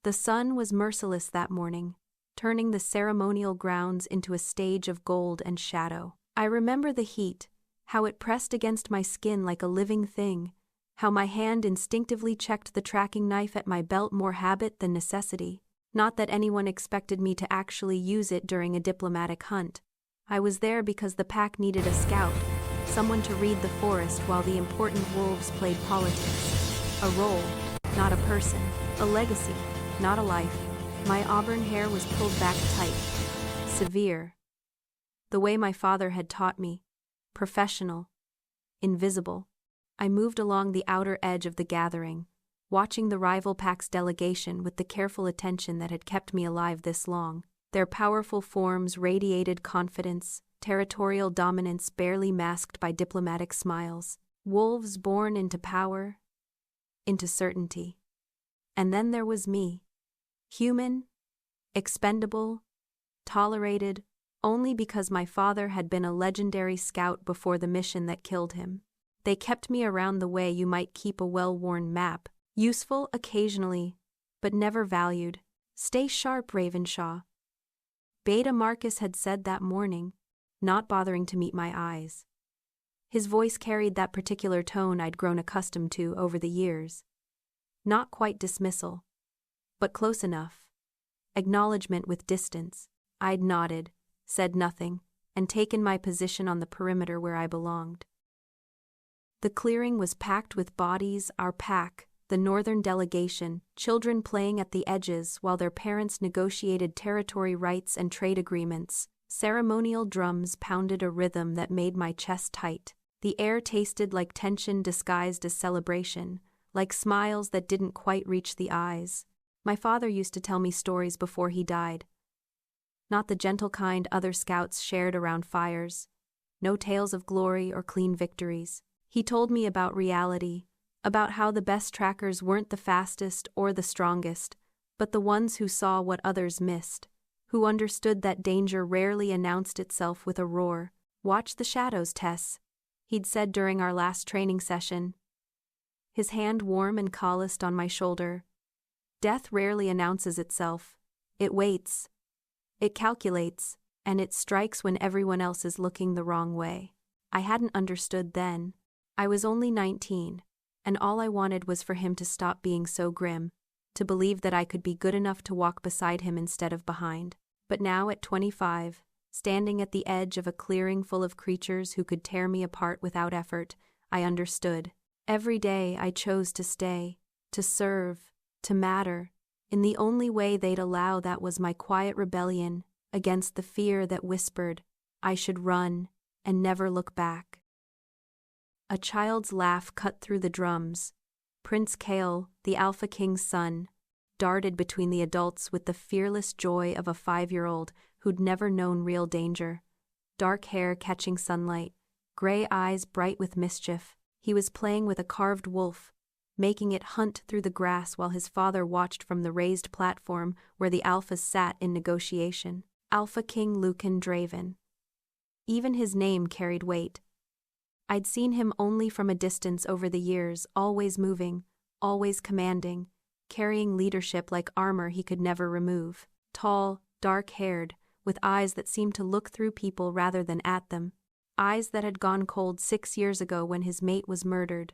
The sun was merciless that morning, turning the ceremonial grounds into a stage of gold and shadow. I remember the heat, how it pressed against my skin like a living thing, how my hand instinctively checked the tracking knife at my belt, more habit than necessity. Not that anyone expected me to actually use it during a diplomatic hunt. I was there because the pack needed a scout, someone to read the forest while the important wolves played politics. A role, not a person. A legacy, not a life. My auburn hair was pulled back tight. Severe. The way my father had taught me. Professional. Invisible. I moved along the outer edge of the gathering, watching the rival pack's delegation with the careful attention that had kept me alive this long. Their powerful forms radiated confidence, territorial dominance barely masked by diplomatic smiles. Wolves born into power, into certainty. And then there was me. Human, expendable, tolerated, only because my father had been a legendary scout before the mission that killed him. They kept me around the way you might keep a well-worn map, useful occasionally, but never valued. Stay sharp, Ravenshaw. Beta Marcus had said that morning, not bothering to meet my eyes. His voice carried that particular tone I'd grown accustomed to over the years. Not quite dismissal, but close enough. Acknowledgement with distance. I'd nodded, said nothing, and taken my position on the perimeter where I belonged. The clearing was packed with bodies, our pack, the northern delegation, children playing at the edges while their parents negotiated territory rights and trade agreements. Ceremonial drums pounded a rhythm that made my chest tight. The air tasted like tension disguised as celebration, like smiles that didn't quite reach the eyes. My father used to tell me stories before he died. Not the gentle kind other scouts shared around fires. No tales of glory or clean victories. He told me about reality, about how the best trackers weren't the fastest or the strongest, but the ones who saw what others missed, who understood that danger rarely announced itself with a roar. Watch the shadows, Tess, he'd said during our last training session. His hand warm and calloused on my shoulder. Death rarely announces itself. It waits. It calculates, and it strikes when everyone else is looking the wrong way. I hadn't understood then. I was only 19, and all I wanted was for him to stop being so grim, to believe that I could be good enough to walk beside him instead of behind. But now at 25, standing at the edge of a clearing full of creatures who could tear me apart without effort, I understood. Every day I chose to stay, to serve, to matter, in the only way they'd allow. That was my quiet rebellion against the fear that whispered, I should run and never look back. A child's laugh cut through the drums. Prince Kale, the Alpha King's son, darted between the adults with the fearless joy of a 5-year-old who'd never known real danger. Dark hair catching sunlight, gray eyes bright with mischief. He was playing with a carved wolf, making it hunt through the grass while his father watched from the raised platform where the Alphas sat in negotiation. Alpha King Lucan Draven. Even his name carried weight. I'd seen him only from a distance over the years, always moving, always commanding, carrying leadership like armor he could never remove. Tall, dark-haired, with eyes that seemed to look through people rather than at them. Eyes that had gone cold 6 years ago when his mate was murdered.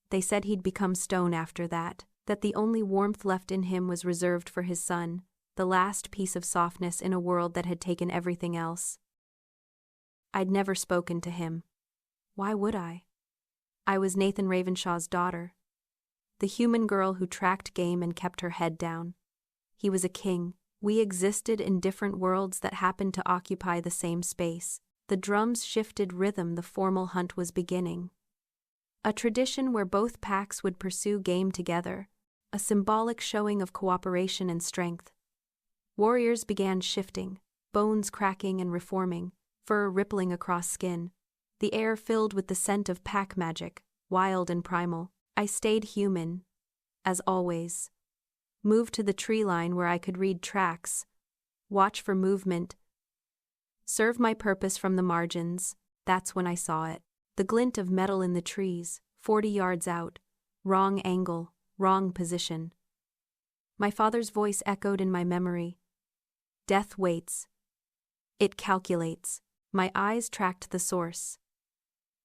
They said he'd become stone after that the only warmth left in him was reserved for his son, the last piece of softness in a world that had taken everything else. I'd never spoken to him. Why would I? I was Nathan Ravenshaw's daughter, the human girl who tracked game and kept her head down. He was a king. We existed in different worlds that happened to occupy the same space. The drums shifted rhythm. The formal hunt was beginning. A tradition where both packs would pursue game together, a symbolic showing of cooperation and strength. Warriors began shifting, bones cracking and reforming, fur rippling across skin. The air filled with the scent of pack magic, wild and primal. I stayed human, as always. Moved to the tree line where I could read tracks, watch for movement, serve my purpose from the margins. That's when I saw it. The glint of metal in the trees, 40 yards out. Wrong angle, wrong position. My father's voice echoed in my memory. Death waits. It calculates. My eyes tracked the source.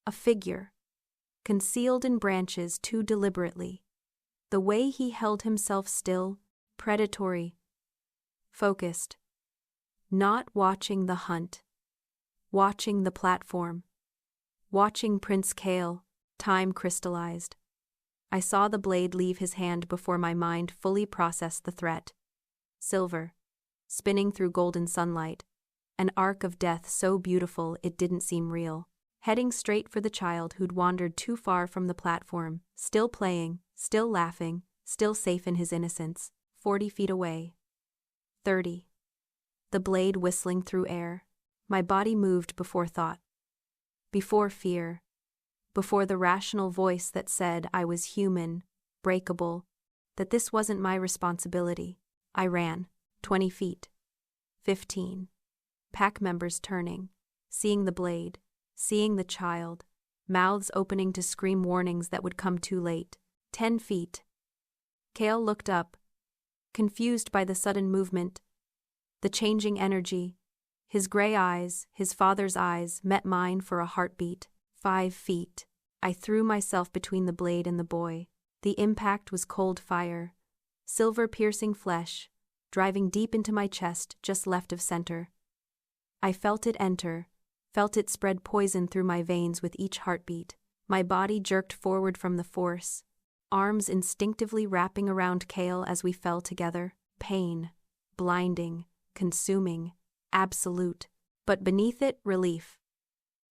A figure, concealed in branches too deliberately. The way he held himself still, predatory, focused. Not watching the hunt. Watching the platform. Watching Prince Kale, time crystallized. I saw the blade leave his hand before my mind fully processed the threat. Silver, spinning through golden sunlight. An arc of death so beautiful it didn't seem real. Heading straight for the child who'd wandered too far from the platform, still playing, still laughing, still safe in his innocence, 40 feet away. 30. The blade whistling through air. My body moved before thought. Before fear. Before the rational voice that said I was human, breakable, that this wasn't my responsibility. I ran. 20 feet. 15. Pack members turning, seeing the blade, seeing the child, mouths opening to scream warnings that would come too late. 10 feet. Kale looked up, confused by the sudden movement, the changing energy. His gray eyes, his father's eyes, met mine for a heartbeat. 5 feet. I threw myself between the blade and the boy. The impact was cold fire, silver-piercing flesh, driving deep into my chest just left of center. I felt it enter, felt it spread poison through my veins with each heartbeat. My body jerked forward from the force, arms instinctively wrapping around Kale as we fell together. Pain, blinding, consuming, absolute. But beneath it, relief.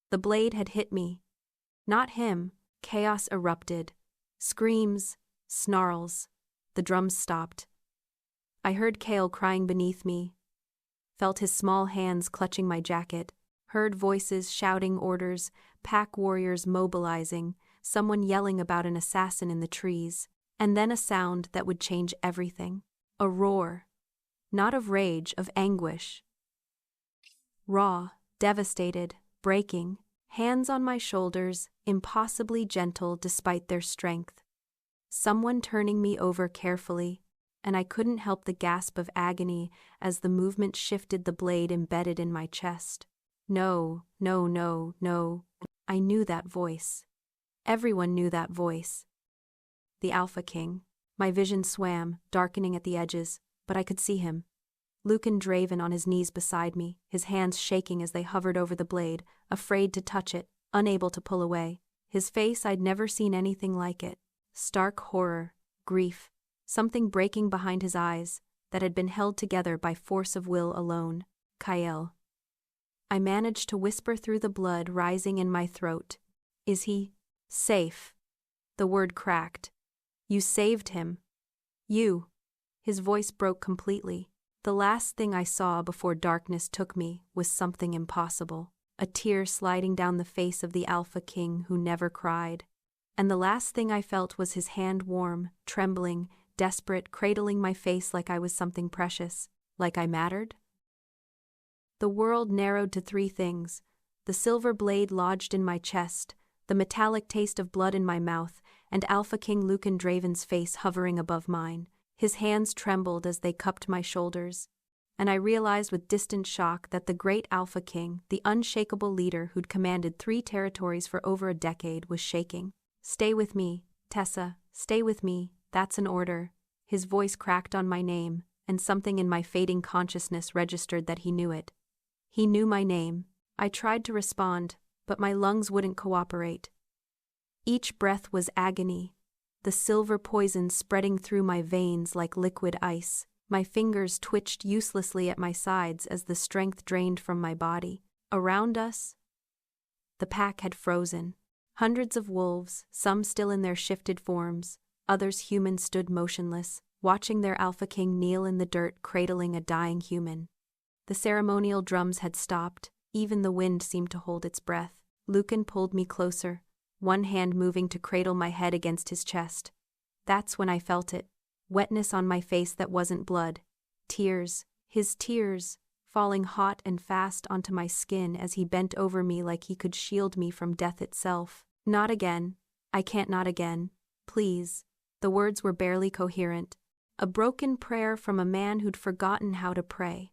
The blade had hit me. Not him. Chaos erupted. Screams, snarls. The drums stopped. I heard Kale crying beneath me, felt his small hands clutching my jacket, heard voices shouting orders, pack warriors mobilizing, someone yelling about an assassin in the trees, and then a sound that would change everything. A roar. Not of rage, of anguish. Raw, devastated, breaking, hands on my shoulders, impossibly gentle despite their strength. Someone turning me over carefully, and I couldn't help the gasp of agony as the movement shifted the blade embedded in my chest. No, no, no, no. I knew that voice. Everyone knew that voice. The Alpha King. My vision swam, darkening at the edges, but I could see him. Lucan Draven on his knees beside me, his hands shaking as they hovered over the blade, afraid to touch it, unable to pull away. His face, I'd never seen anything like it. Stark horror, grief, something breaking behind his eyes that had been held together by force of will alone. Kyle. I managed to whisper through the blood rising in my throat. Is he safe? The word cracked. You saved him. You. His voice broke completely. The last thing I saw before darkness took me was something impossible. A tear sliding down the face of the Alpha King who never cried. And the last thing I felt was his hand warm, trembling, desperate, cradling my face like I was something precious, like I mattered. The world narrowed to 3 things: the silver blade lodged in my chest, the metallic taste of blood in my mouth, and Alpha King Lucan Draven's face hovering above mine. His hands trembled as they cupped my shoulders, and I realized with distant shock that the great Alpha King, the unshakable leader who'd commanded 3 territories for over a decade, was shaking. Stay with me, Tessa, stay with me, that's an order. His voice cracked on my name, and something in my fading consciousness registered that he knew it. He knew my name. I tried to respond, but my lungs wouldn't cooperate. Each breath was agony, the silver poison spreading through my veins like liquid ice. My fingers twitched uselessly at my sides as the strength drained from my body. Around us, the pack had frozen. Hundreds of wolves, some still in their shifted forms, others human, stood motionless, watching their Alpha King kneel in the dirt cradling a dying human. The ceremonial drums had stopped, even the wind seemed to hold its breath. Lucan pulled me closer, one hand moving to cradle my head against his chest. That's when I felt it, wetness on my face that wasn't blood. Tears, his tears, falling hot and fast onto my skin as he bent over me like he could shield me from death itself. Not again. I can't, not again. Please. The words were barely coherent. A broken prayer from a man who'd forgotten how to pray.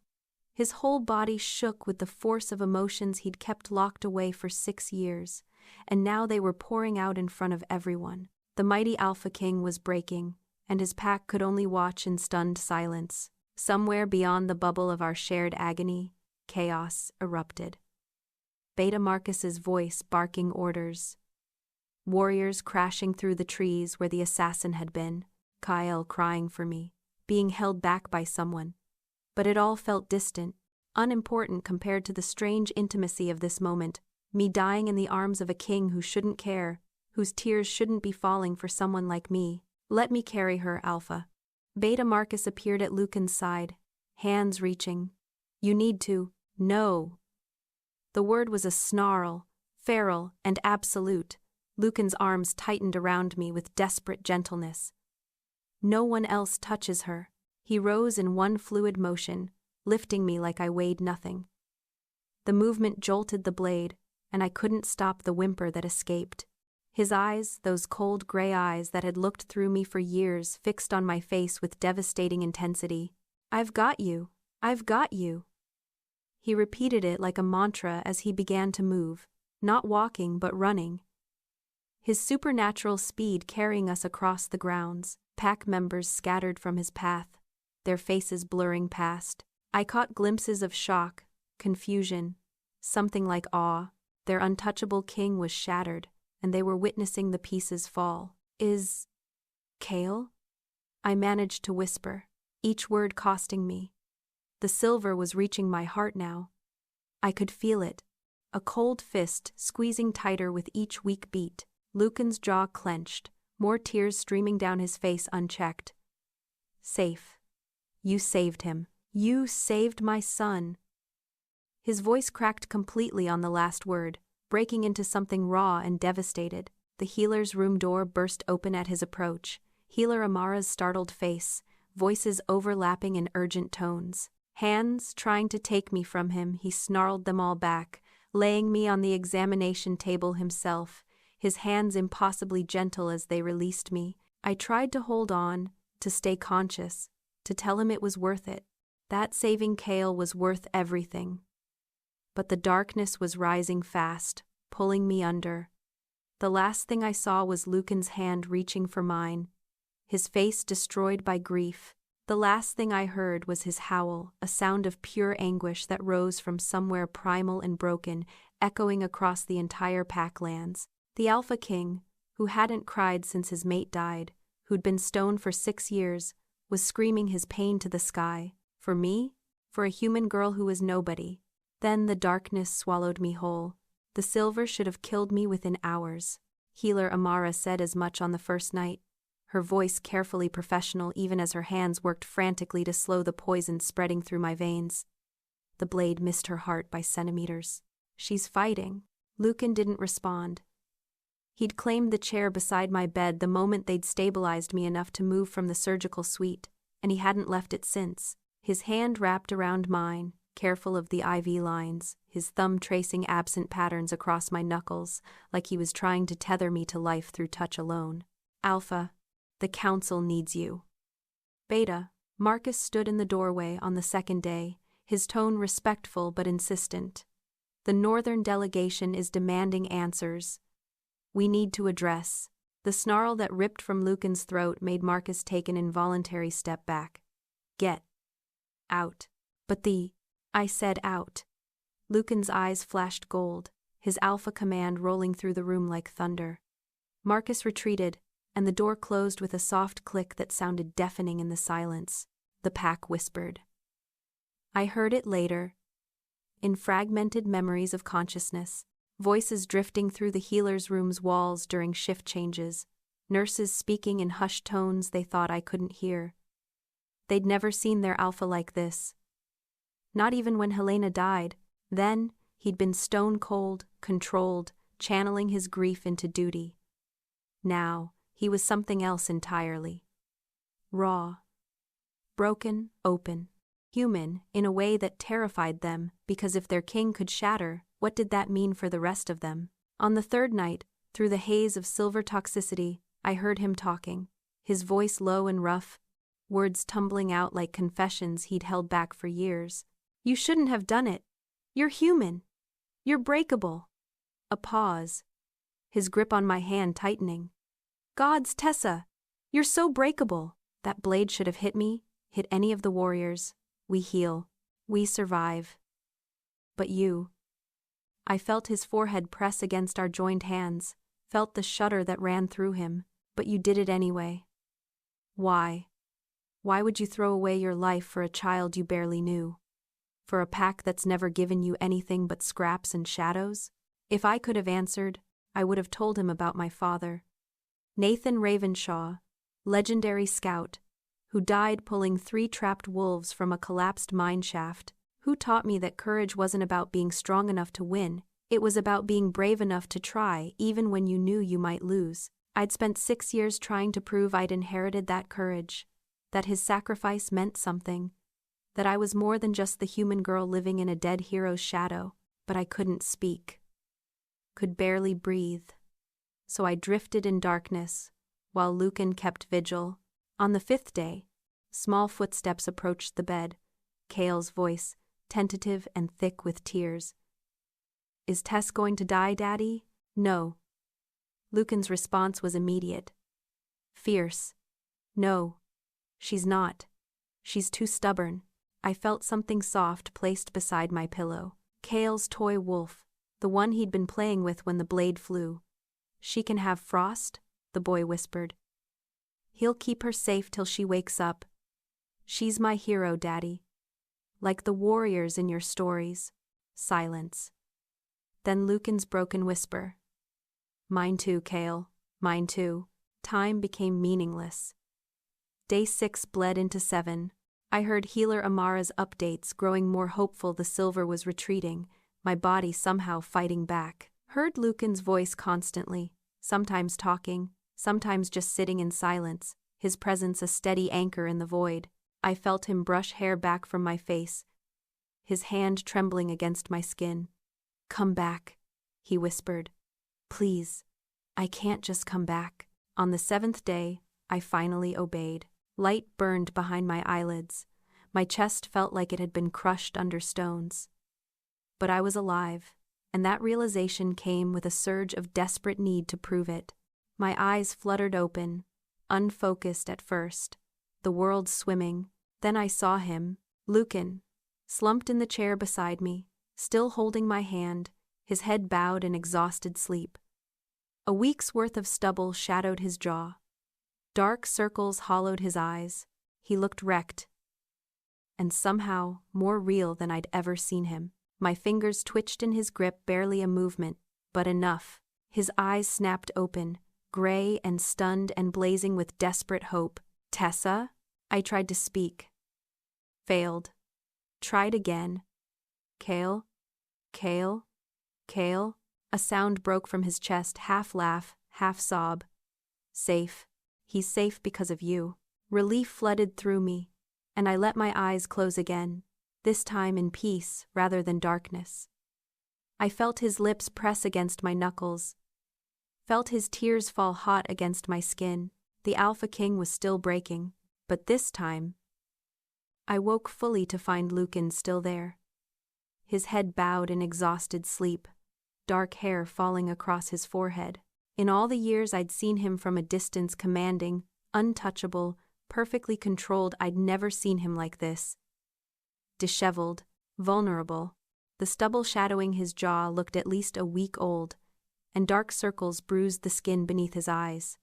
His whole body shook with the force of emotions he'd kept locked away for 6 years, and now they were pouring out in front of everyone. The mighty Alpha King was breaking, and his pack could only watch in stunned silence. Somewhere beyond the bubble of our shared agony, chaos erupted. Beta Marcus's voice barking orders. Warriors crashing through the trees where the assassin had been. Kyle crying for me, being held back by someone. But it all felt distant, unimportant compared to the strange intimacy of this moment, me dying in the arms of a king who shouldn't care, whose tears shouldn't be falling for someone like me. Let me carry her, Alpha. Beta Marcus appeared at Lucan's side, hands reaching. You need to. No. The word was a snarl, feral and absolute. Lucan's arms tightened around me with desperate gentleness. No one else touches her. He rose in one fluid motion, lifting me like I weighed nothing. The movement jolted the blade, and I couldn't stop the whimper that escaped. His eyes, those cold gray eyes that had looked through me for years, fixed on my face with devastating intensity. I've got you. I've got you. He repeated it like a mantra as he began to move, not walking but running. His supernatural speed carrying us across the grounds, pack members scattered from his path, their faces blurring past. I caught glimpses of shock, confusion, something like awe. Their untouchable king was shattered, and they were witnessing the pieces fall. Is Kale? I managed to whisper, each word costing me. The silver was reaching my heart now. I could feel it, a cold fist squeezing tighter with each weak beat. Lucan's jaw clenched, more tears streaming down his face unchecked. Safe. You saved him. You saved my son. His voice cracked completely on the last word, breaking into something raw and devastated. The healer's room door burst open at his approach. Healer Amara's startled face, voices overlapping in urgent tones. Hands trying to take me from him, he snarled them all back, laying me on the examination table himself, his hands impossibly gentle as they released me. I tried to hold on, to stay conscious, to tell him it was worth it. That saving Kale was worth everything. But the darkness was rising fast, pulling me under. The last thing I saw was Lucan's hand reaching for mine, his face destroyed by grief. The last thing I heard was his howl, a sound of pure anguish that rose from somewhere primal and broken, echoing across the entire packlands. The Alpha King, who hadn't cried since his mate died, who'd been stoned for 6 years, was screaming his pain to the sky. For me? For a human girl who was nobody. Then the darkness swallowed me whole. The silver should have killed me within hours. Healer Amara said as much on the first night, her voice carefully professional even as her hands worked frantically to slow the poison spreading through my veins. The blade missed her heart by centimeters. She's fighting. Lucan didn't respond. He'd claimed the chair beside my bed the moment they'd stabilized me enough to move from the surgical suite, and he hadn't left it since. His hand wrapped around mine, careful of the IV lines, his thumb tracing absent patterns across my knuckles, like he was trying to tether me to life through touch alone. Alpha, the council needs you. Beta, Marcus stood in the doorway on the second day, his tone respectful but insistent. The northern delegation is demanding answers. We need to address. The snarl that ripped from Lucan's throat made Marcus take an involuntary step back. Get out. But I said out. Lucan's eyes flashed gold, his alpha command rolling through the room like thunder. Marcus retreated, and the door closed with a soft click that sounded deafening in the silence. The pack whispered. I heard it later, in fragmented memories of consciousness, voices drifting through the healer's room's walls during shift changes, nurses speaking in hushed tones they thought I couldn't hear. They'd never seen their alpha like this. Not even when Helena died. Then, he'd been stone cold, controlled, channeling his grief into duty. Now, he was something else entirely. Raw. Broken, open. Human, in a way that terrified them, because if their king could shatter, what did that mean for the rest of them? On the third night, through the haze of silver toxicity, I heard him talking, his voice low and rough. words tumbling out like confessions he'd held back for years. You shouldn't have done it. You're human. You're breakable. A pause. His grip on my hand tightening. Gods, Tessa! You're so breakable. That blade should have hit me, hit any of the warriors. We heal. We survive. But you. I felt his forehead press against our joined hands, felt the shudder that ran through him, but you did it anyway. Why? Why would you throw away your life for a child you barely knew? For a pack that's never given you anything but scraps and shadows? If I could have answered, I would have told him about my father. Nathan Ravenshaw, legendary scout, who died pulling 3 trapped wolves from a collapsed mine shaft, who taught me that courage wasn't about being strong enough to win, it was about being brave enough to try even when you knew you might lose. I'd spent 6 years trying to prove I'd inherited that courage, that his sacrifice meant something, that I was more than just the human girl living in a dead hero's shadow, but I couldn't speak. Could barely breathe. So I drifted in darkness, while Lucan kept vigil. On the 5th day, small footsteps approached the bed, Cale's voice, tentative and thick with tears. Is Tess going to die, Daddy? No. Lucan's response was immediate. Fierce. No. She's not. She's too stubborn. I felt something soft placed beside my pillow. Cale's toy wolf, the one he'd been playing with when the blade flew. She can have Frost, the boy whispered. He'll keep her safe till she wakes up. She's my hero, Daddy. Like the warriors in your stories. Silence. Then Lucan's broken whisper. Mine too, Cale. Mine too. Time became meaningless. Day 6 bled into 7. I heard healer Amara's updates, growing more hopeful the silver was retreating, my body somehow fighting back. Heard Lucan's voice constantly, sometimes talking, sometimes just sitting in silence, his presence a steady anchor in the void. I felt him brush hair back from my face, his hand trembling against my skin. Come back, he whispered. Please. I can't just come back. On the 7th day, I finally obeyed. Light burned behind my eyelids. My chest felt like it had been crushed under stones. But I was alive, and that realization came with a surge of desperate need to prove it. My eyes fluttered open, unfocused at first, the world swimming. Then I saw him, Lucan, slumped in the chair beside me, still holding my hand, his head bowed in exhausted sleep. A week's worth of stubble shadowed his jaw. Dark circles hollowed his eyes. He looked wrecked, and somehow more real than I'd ever seen him. My fingers twitched in his grip, barely a movement, but enough. His eyes snapped open, gray and stunned and blazing with desperate hope. Tessa? I tried to speak. Failed. Tried again. Cale? Cale? Cale? A sound broke from his chest, half laugh, half sob. Safe. He's safe because of you. Relief flooded through me, and I let my eyes close again, this time in peace rather than darkness. I felt his lips press against my knuckles, felt his tears fall hot against my skin. The Alpha King was still breaking, but this time, I woke fully to find Lucan still there. His head bowed in exhausted sleep, dark hair falling across his forehead. In all the years I'd seen him from a distance, commanding, untouchable, perfectly controlled, I'd never seen him like this. Disheveled, vulnerable, the stubble shadowing his jaw looked at least a week old, and dark circles bruised the skin beneath his eyes.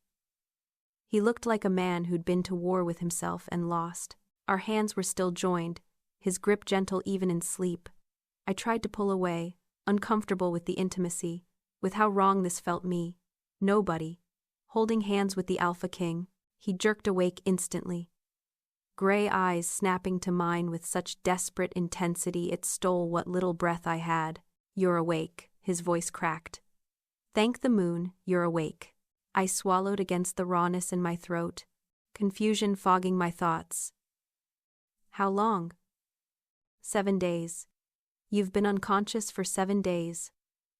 He looked like a man who'd been to war with himself and lost. Our hands were still joined, his grip gentle even in sleep. I tried to pull away, uncomfortable with the intimacy, with how wrong this felt me. Nobody. Holding hands with the Alpha King, he jerked awake instantly. Gray eyes snapping to mine with such desperate intensity it stole what little breath I had. You're awake, his voice cracked. Thank the moon, you're awake. I swallowed against the rawness in my throat, confusion fogging my thoughts. How long? 7 days. You've been unconscious for 7 days.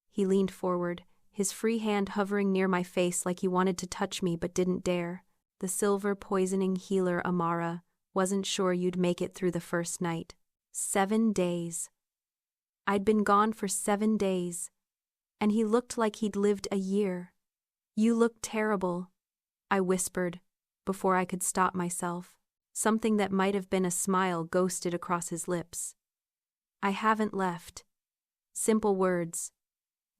He leaned forward, his free hand hovering near my face like he wanted to touch me but didn't dare. The silver poisoning healer Amara, Wasn't sure you'd make it through the first night. 7 days. I'd been gone for 7 days, and he looked like he'd lived a year. You look terrible, I whispered, before I could stop myself. Something that might have been a smile ghosted across his lips. I haven't left. Simple words,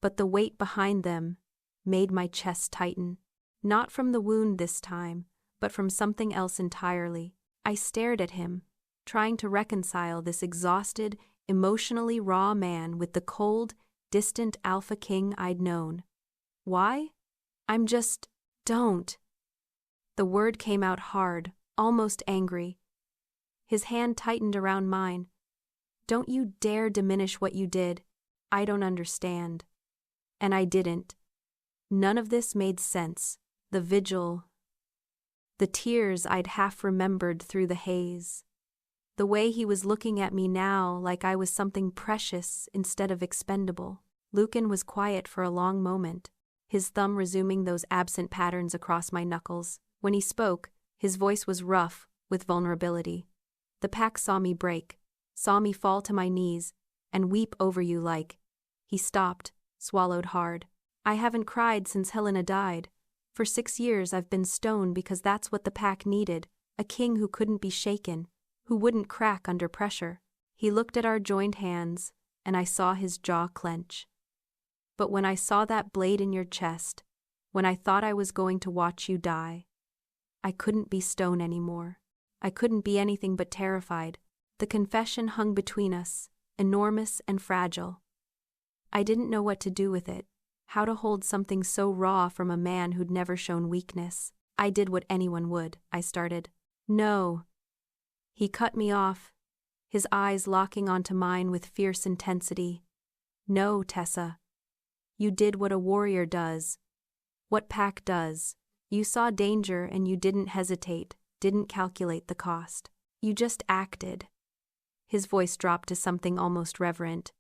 but the weight behind them made my chest tighten. Not from the wound this time, but from something else entirely. I stared at him, trying to reconcile this exhausted, emotionally raw man with the cold, distant alpha king I'd known. Why? Don't. The word came out hard, almost angry. His hand tightened around mine. Don't you dare diminish what you did. I don't understand. And I didn't. None of this made sense. The vigil. The tears I'd half remembered through the haze. The way he was looking at me now like I was something precious instead of expendable. Lucan was quiet for a long moment, his thumb resuming those absent patterns across my knuckles. When he spoke, his voice was rough with vulnerability. The pack saw me break, saw me fall to my knees, and weep over you like. He stopped, swallowed hard. I haven't cried since Helena died. For 6 years I've been stoned because that's what the pack needed, a king who couldn't be shaken, who wouldn't crack under pressure. He looked at our joined hands, and I saw his jaw clench. But when I saw that blade in your chest, when I thought I was going to watch you die, I couldn't be stone anymore. I couldn't be anything but terrified. The confession hung between us, enormous and fragile. I didn't know what to do with it, how to hold something so raw from a man who'd never shown weakness. I did what anyone would, I started. No. He cut me off, his eyes locking onto mine with fierce intensity. No, Tessa. You did what a warrior does, what pack does. You saw danger and you didn't hesitate, didn't calculate the cost. You just acted. His voice dropped to something almost reverent.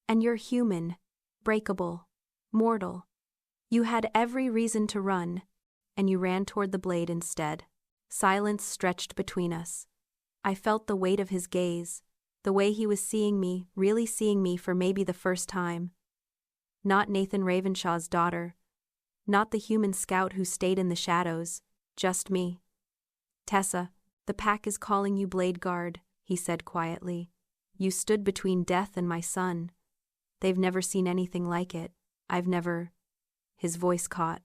And you're human, breakable, mortal. You had every reason to run, and you ran toward the blade instead. Silence stretched between us. I felt the weight of his gaze, the way he was seeing me, really seeing me for maybe the first time. Not Nathan Ravenshaw's daughter, not the human scout who stayed in the shadows, just me. Tessa, the pack is calling you Blade Guard, he said quietly. You stood between death and my son. They've never seen anything like it. I've never... His voice caught.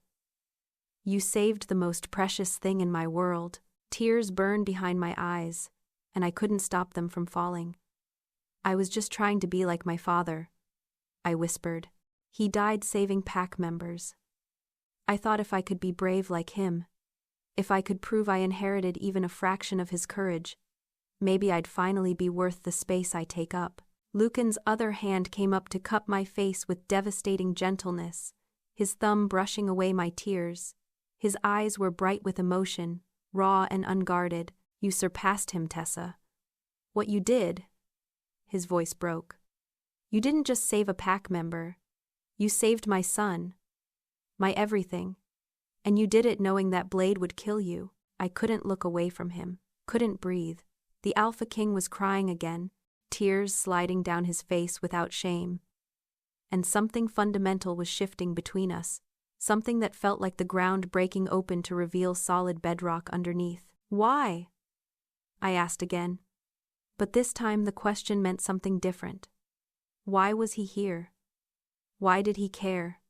You saved the most precious thing in my world. Tears burned behind my eyes, and I couldn't stop them from falling. I was just trying to be like my father, I whispered. He died saving pack members. I thought if I could be brave like him, if I could prove I inherited even a fraction of his courage, maybe I'd finally be worth the space I take up. Lucan's other hand came up to cup my face with devastating gentleness, his thumb brushing away my tears. His eyes were bright with emotion, raw and unguarded. You surpassed him, Tessa. What you did, his voice broke. You didn't just save a pack member. You saved my son, my everything, and you did it knowing that blade would kill you. I couldn't look away from him, couldn't breathe. The Alpha King was crying again, tears sliding down his face without shame. And something fundamental was shifting between us, something that felt like the ground breaking open to reveal solid bedrock underneath. Why? I asked again. But this time the question meant something different. Why was he here? Why did he care?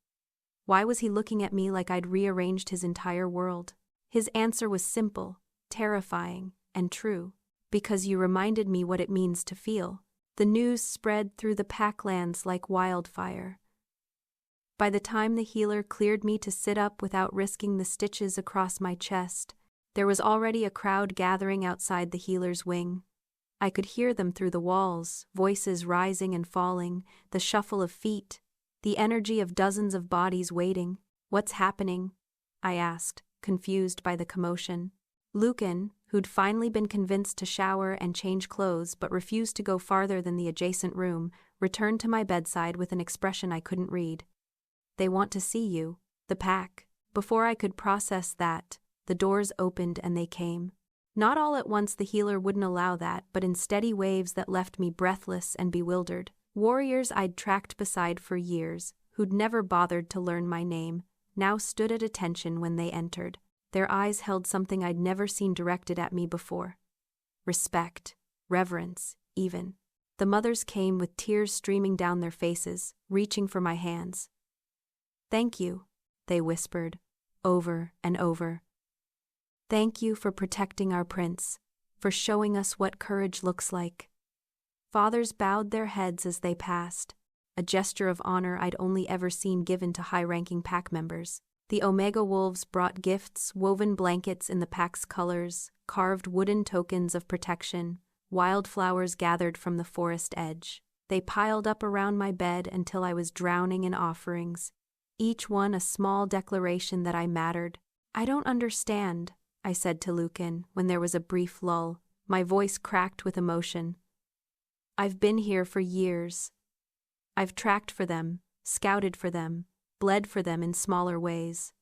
Why was he looking at me like I'd rearranged his entire world? His answer was simple, terrifying, and true. Because you reminded me what it means to feel. The news spread through the packlands like wildfire. By the time the healer cleared me to sit up without risking the stitches across my chest, there was already a crowd gathering outside the healer's wing. I could hear them through the walls, voices rising and falling, the shuffle of feet, the energy of dozens of bodies waiting. What's happening? I asked, confused by the commotion. Lucan, who'd finally been convinced to shower and change clothes but refused to go farther than the adjacent room, returned to my bedside with an expression I couldn't read. They want to see you, the pack. Before I could process that, the doors opened and they came. Not all at once, the healer wouldn't allow that, but in steady waves that left me breathless and bewildered. Warriors I'd tracked beside for years, who'd never bothered to learn my name, now stood at attention when they entered. Their eyes held something I'd never seen directed at me before. Respect, reverence, even. The mothers came with tears streaming down their faces, reaching for my hands. "Thank you," they whispered, over and over. "Thank you for protecting our prince, for showing us what courage looks like." Fathers bowed their heads as they passed, a gesture of honor I'd only ever seen given to high-ranking pack members. The Omega Wolves brought gifts, woven blankets in the pack's colors, carved wooden tokens of protection, wildflowers gathered from the forest edge. They piled up around my bed until I was drowning in offerings, each one a small declaration that I mattered. "I don't understand," I said to Lucan when there was a brief lull, my voice cracked with emotion. "I've been here for years. I've tracked for them, scouted for them, bled for them in smaller ways.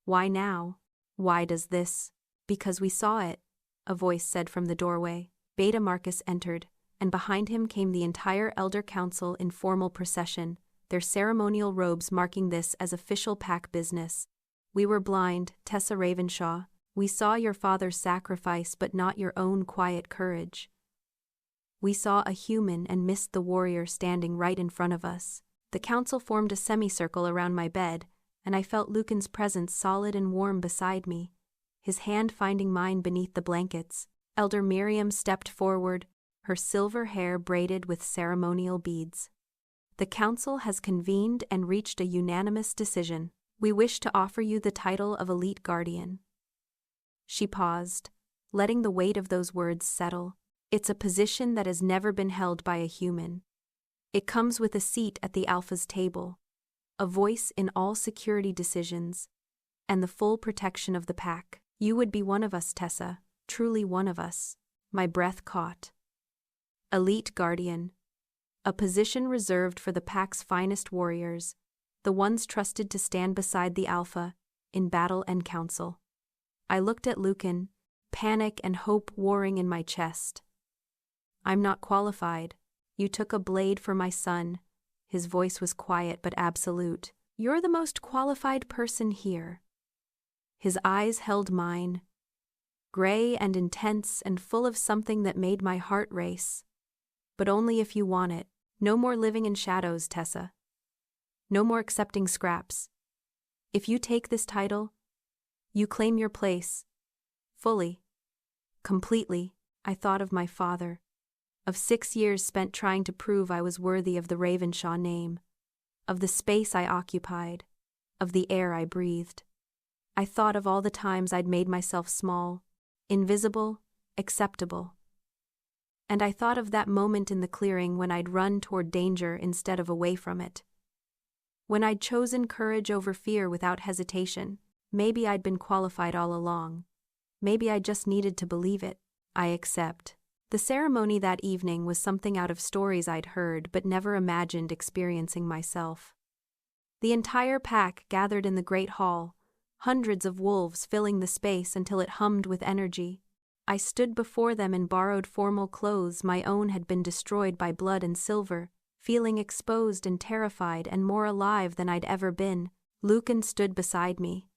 Why now? Why does this?" "Because we saw it," a voice said from the doorway. Beta Marcus entered, and behind him came the entire Elder Council in formal procession, their ceremonial robes marking this as official pack business. "We were blind, Tessa Ravenshaw. We saw your father's sacrifice but not your own quiet courage. We saw a human and missed the warrior standing right in front of us." The council formed a semicircle around my bed, and I felt Lucan's presence solid and warm beside me, his hand finding mine beneath the blankets. Elder Miriam stepped forward, her silver hair braided with ceremonial beads. "The council has convened and reached a unanimous decision. We wish to offer you the title of Elite Guardian." She paused, letting the weight of those words settle. It's a position that has never been held by a human. It comes with a seat at the Alpha's table, a voice in all security decisions, and the full protection of the pack. "You would be one of us, Tessa, truly one of us." My breath caught. Elite Guardian. A position reserved for the pack's finest warriors, the ones trusted to stand beside the Alpha, in battle and council. I looked at Lucan, panic and hope warring in my chest. "I'm not qualified. You took a blade for my son." His voice was quiet but absolute. "You're the most qualified person here." His eyes held mine, gray and intense and full of something that made my heart race. "But only if you want it. No more living in shadows, Tessa. No more accepting scraps. If you take this title, you claim your place. Fully. Completely." I thought of my father, of 6 years spent trying to prove I was worthy of the Ravenshaw name, of the space I occupied, of the air I breathed. I thought of all the times I'd made myself small, invisible, acceptable. And I thought of that moment in the clearing when I'd run toward danger instead of away from it. When I'd chosen courage over fear without hesitation. Maybe I'd been qualified all along. Maybe I just needed to believe it. I accept. The ceremony that evening was something out of stories I'd heard but never imagined experiencing myself. The entire pack gathered in the great hall, hundreds of wolves filling the space until it hummed with energy. I stood before them in borrowed formal clothes my own had been destroyed by blood and silver, feeling exposed and terrified and more alive than I'd ever been. Lucan stood beside me,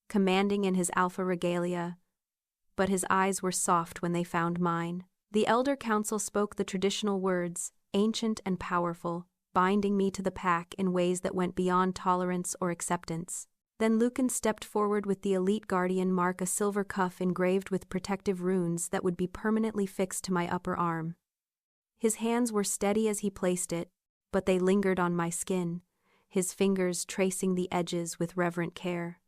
commanding in his alpha regalia, but his eyes were soft when they found mine. The Elder Council spoke the traditional words, ancient and powerful, binding me to the pack in ways that went beyond tolerance or acceptance. Then Lucan stepped forward with the Elite Guardian mark, a silver cuff engraved with protective runes that would be permanently fixed to my upper arm. His hands were steady as he placed it, but they lingered on my skin, his fingers tracing the edges with reverent care.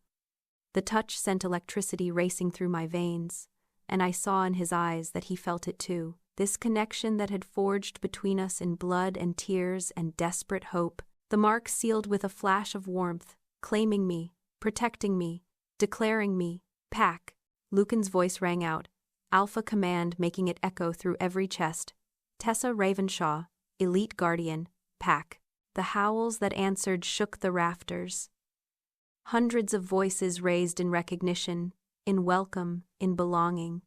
The touch sent electricity racing through my veins, and I saw in his eyes that he felt it too. This connection that had forged between us in blood and tears and desperate hope. The mark sealed with a flash of warmth, claiming me, protecting me, declaring me, pack. Lucan's voice rang out, Alpha command making it echo through every chest. Tessa Ravenshaw, Elite Guardian, pack. The howls that answered shook the rafters. Hundreds of voices raised in recognition, in welcome, in belonging.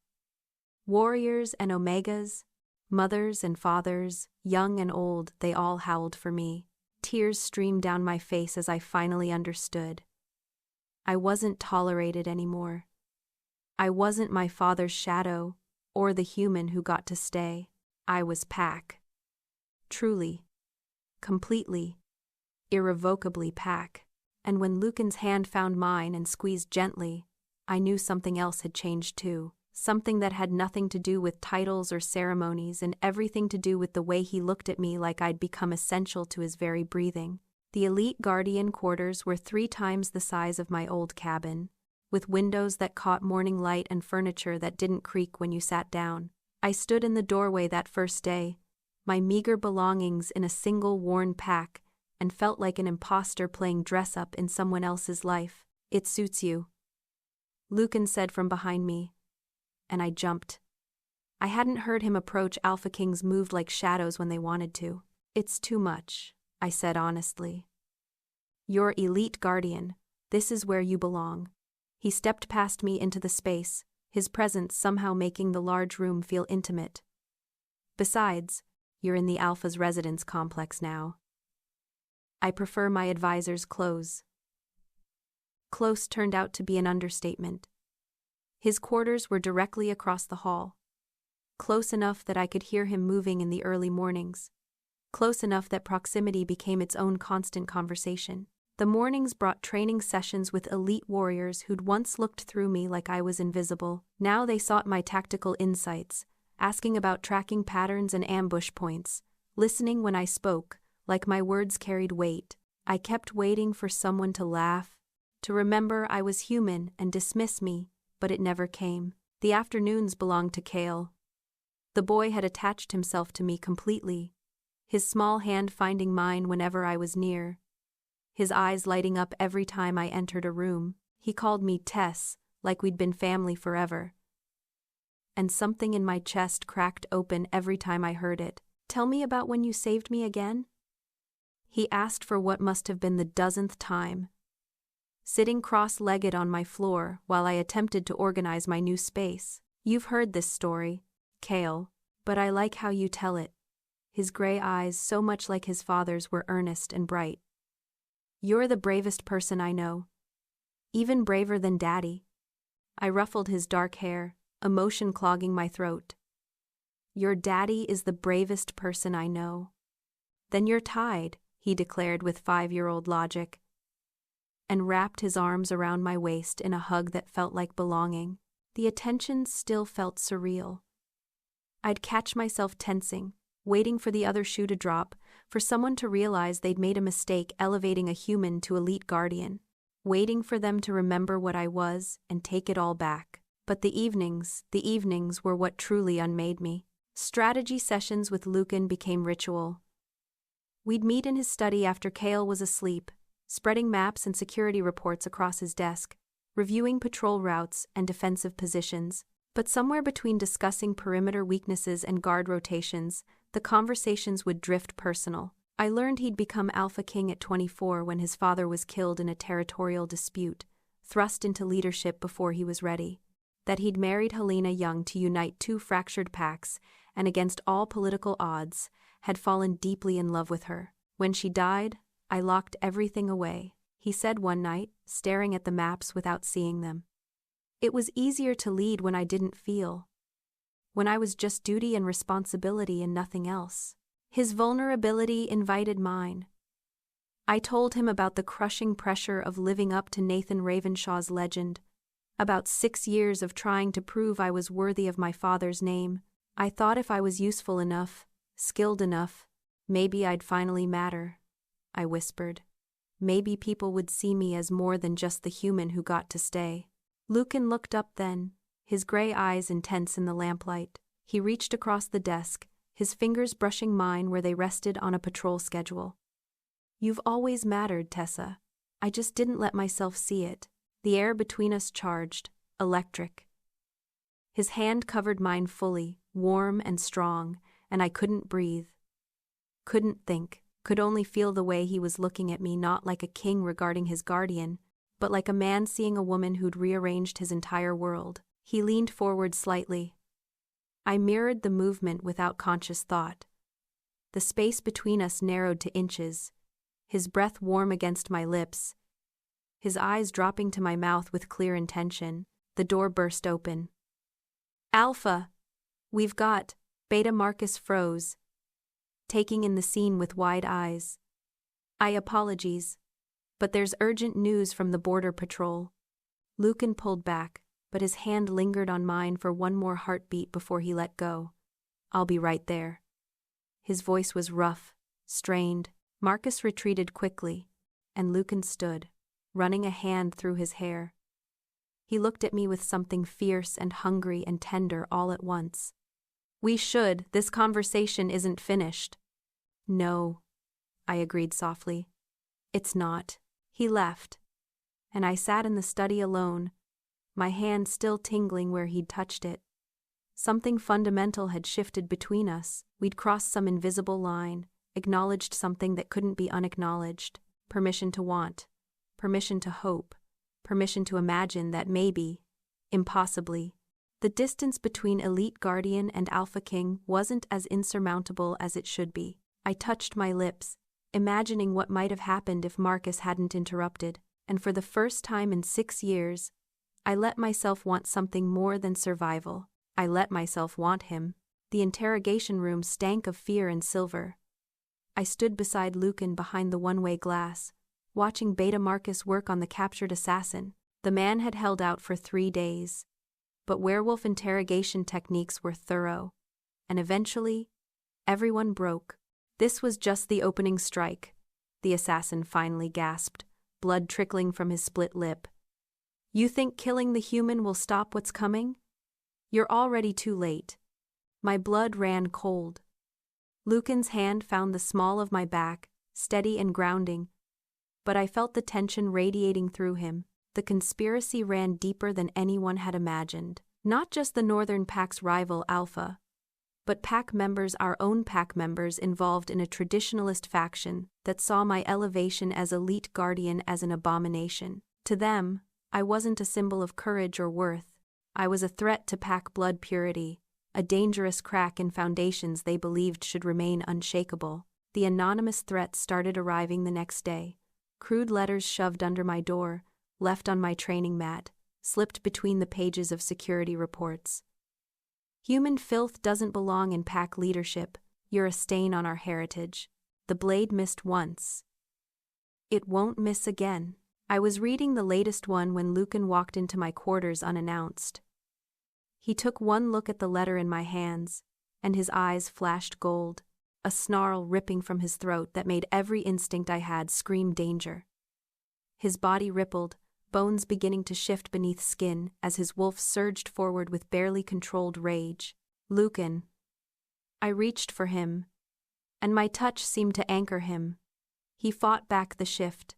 Warriors and omegas, mothers and fathers, young and old, they all howled for me. Tears streamed down my face as I finally understood. I wasn't tolerated anymore. I wasn't my father's shadow, or the human who got to stay. I was Pack. Truly. Completely. Irrevocably Pack. And when Lucan's hand found mine and squeezed gently, I knew something else had changed too. Something that had nothing to do with titles or ceremonies and everything to do with the way he looked at me like I'd become essential to his very breathing. The elite guardian quarters were 3 times the size of my old cabin, with windows that caught morning light and furniture that didn't creak when you sat down. I stood in the doorway that first day, my meager belongings in a single worn pack, and felt like an imposter playing dress-up in someone else's life. "It suits you," Lucan said from behind me, and I jumped. I hadn't heard him approach Alpha Kings moved like shadows when they wanted to. "It's too much," I said honestly. "You're elite guardian. This is where you belong." He stepped past me into the space, his presence somehow making the large room feel intimate. "Besides, you're in the Alpha's residence complex now. I prefer my advisor's close." Close turned out to be an understatement. His quarters were directly across the hall. Close enough that I could hear him moving in the early mornings. Close enough that proximity became its own constant conversation. The mornings brought training sessions with elite warriors who'd once looked through me like I was invisible. Now they sought my tactical insights, asking about tracking patterns and ambush points, listening when I spoke, like my words carried weight. I kept waiting for someone to laugh, to remember I was human and dismiss me, but it never came. The afternoons belonged to Kale. The boy had attached himself to me completely, his small hand finding mine whenever I was near, his eyes lighting up every time I entered a room. He called me Tess, like we'd been family forever. And something in my chest cracked open every time I heard it. "Tell me about when you saved me again?" He asked for what must have been the dozenth time. Sitting cross-legged on my floor while I attempted to organize my new space. "You've heard this story, Kale, but I like how you tell it." His gray eyes, so much like his father's, were earnest and bright. "You're the bravest person I know. Even braver than Daddy." I ruffled his dark hair, emotion clogging my throat. "Your daddy is the bravest person I know." "Then you're tied," he declared with 5-year-old logic, and wrapped his arms around my waist in a hug that felt like belonging. The attention still felt surreal. I'd catch myself tensing, waiting for the other shoe to drop, for someone to realize they'd made a mistake elevating a human to elite guardian, waiting for them to remember what I was and take it all back. But the evenings were what truly unmade me. Strategy sessions with Lucan became ritual. We'd meet in his study after Kale was asleep, spreading maps and security reports across his desk, reviewing patrol routes and defensive positions. But somewhere between discussing perimeter weaknesses and guard rotations, the conversations would drift personal. I learned he'd become Alpha King at 24 when his father was killed in a territorial dispute, thrust into leadership before he was ready. That he'd married Helena young to unite 2 fractured packs, and against all political odds, had fallen deeply in love with her. "When she died, I locked everything away," he said one night, staring at the maps without seeing them. "It was easier to lead when I didn't feel. When I was just duty and responsibility and nothing else." His vulnerability invited mine. I told him about the crushing pressure of living up to Nathan Ravenshaw's legend, about 6 years of trying to prove I was worthy of my father's name. I thought if I was useful enough, skilled enough, maybe I'd finally matter, I whispered. Maybe people would see me as more than just the human who got to stay. Lucan looked up then, his gray eyes intense in the lamplight. He reached across the desk, his fingers brushing mine where they rested on a patrol schedule. "You've always mattered, Tessa. I just didn't let myself see it." The air between us charged, electric. His hand covered mine fully, warm and strong, and I couldn't breathe. Couldn't think, could only feel the way he was looking at me, not like a king regarding his guardian, but like a man seeing a woman who'd rearranged his entire world. He leaned forward slightly. I mirrored the movement without conscious thought. The space between us narrowed to inches, his breath warm against my lips, his eyes dropping to my mouth with clear intention. The door burst open. "Alpha! We've got..." Beta Marcus froze, taking in the scene with wide eyes. "I apologize, but there's urgent news from the Border Patrol." Lucan pulled back, but his hand lingered on mine for one more heartbeat before he let go. "I'll be right there." His voice was rough, strained. Marcus retreated quickly, and Lucan stood, running a hand through his hair. He looked at me with something fierce and hungry and tender all at once. This conversation isn't finished." "No," I agreed softly. "It's not." He left, and I sat in the study alone, my hand still tingling where he'd touched it. Something fundamental had shifted between us. We'd crossed some invisible line, acknowledged something that couldn't be unacknowledged. Permission to want, permission to hope, permission to imagine that maybe, impossibly, the distance between Elite Guardian and Alpha King wasn't as insurmountable as it should be. I touched my lips, imagining what might have happened if Marcus hadn't interrupted, and for the first time in 6 years, I let myself want something more than survival. I let myself want him. The interrogation room stank of fear and silver. I stood beside Lucan behind the one-way glass, watching Beta Marcus work on the captured assassin. The man had held out for 3 days. But werewolf interrogation techniques were thorough, and eventually, everyone broke. "This was just the opening strike," the assassin finally gasped, blood trickling from his split lip. "You think killing the human will stop what's coming? You're already too late." My blood ran cold. Lucan's hand found the small of my back, steady and grounding, but I felt the tension radiating through him. The conspiracy ran deeper than anyone had imagined. Not just the Northern Pack's rival Alpha, but Pack members, our own Pack members involved in a traditionalist faction that saw my elevation as Elite Guardian as an abomination. To them, I wasn't a symbol of courage or worth. I was a threat to Pack blood purity, a dangerous crack in foundations they believed should remain unshakable. The anonymous threats started arriving the next day. Crude letters shoved under my door, left on my training mat, slipped between the pages of security reports. "Human filth doesn't belong in Pack leadership. You're a stain on our heritage." The blade missed once. It won't miss again. I was reading the latest one when Lucan walked into my quarters unannounced. He took one look at the letter in my hands, and his eyes flashed gold, a snarl ripping from his throat that made every instinct I had scream danger. His body rippled, bones beginning to shift beneath skin as his wolf surged forward with barely controlled rage. "Lucan." I reached for him, and my touch seemed to anchor him. He fought back the shift,